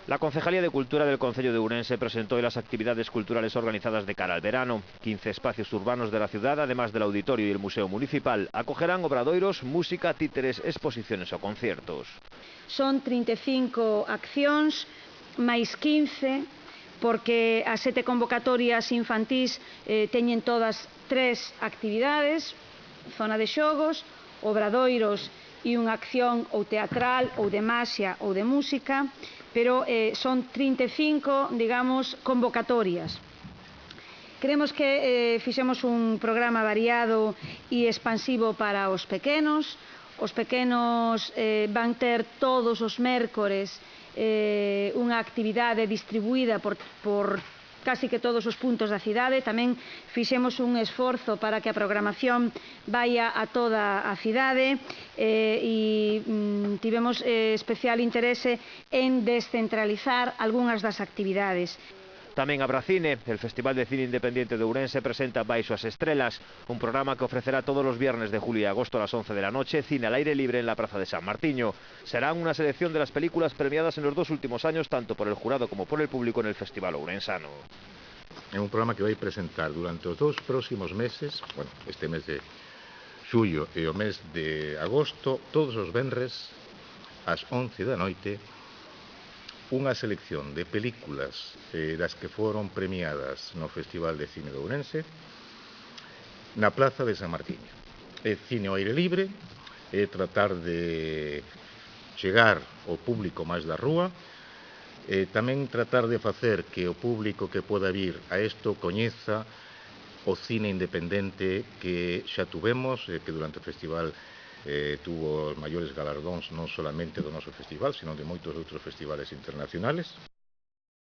La Concejalía de Cultura del Concello de Ourense presentó hoy las actividades culturales organizadas de cara al verano. 15 espacios urbanos de la ciudad, además del auditorio y el Museo Municipal, acogerán obradoiros, música, títeres, exposiciones o conciertos. Son 35 accións, máis 15, porque as 7 convocatorias infantís teñen todas 3 actividades: zona de xogos, obradoiros e unha acción ou teatral, ou de maxia, ou de música, pero son 35, digamos, convocatorias. Creemos que fixemos un programa variado e expansivo para os pequenos. Os pequenos van ter todos os mércores unha actividade distribuída por casi que todos os puntos da cidade. Tamén fixemos un esforzo para que a programación vaia a toda a cidade e tivemos especial interese en descentralizar algunhas das actividades. Tamén habrá cine. El Festival de Cine Independiente de Ourense presenta Baixo as Estrelas, un programa que ofrecerá todos los viernes de julio y agosto a las 11 de la noche cine al aire libre en la Plaza de San Martiño. Serán una selección de las películas premiadas en los 2 últimos años, tanto por el jurado como por el público en el Festival Ourensano. É un programa que vai presentar durante os 2 próximos meses, bueno, este mes de xullo e o mes de agosto, todos os venres ás 11 da noite, unha selección de películas das que foron premiadas no Festival de Cine de Ourense na Plaza de San Martiño. É cine ao aire libre, é tratar de chegar ao público máis da rúa, tamén tratar de facer que o público que poda vir a isto coñeza o cine independente que xa tuvemos, que durante o festival tuvo os maiores galardóns non solamente do noso festival, sino de moitos outros festivales internacionales.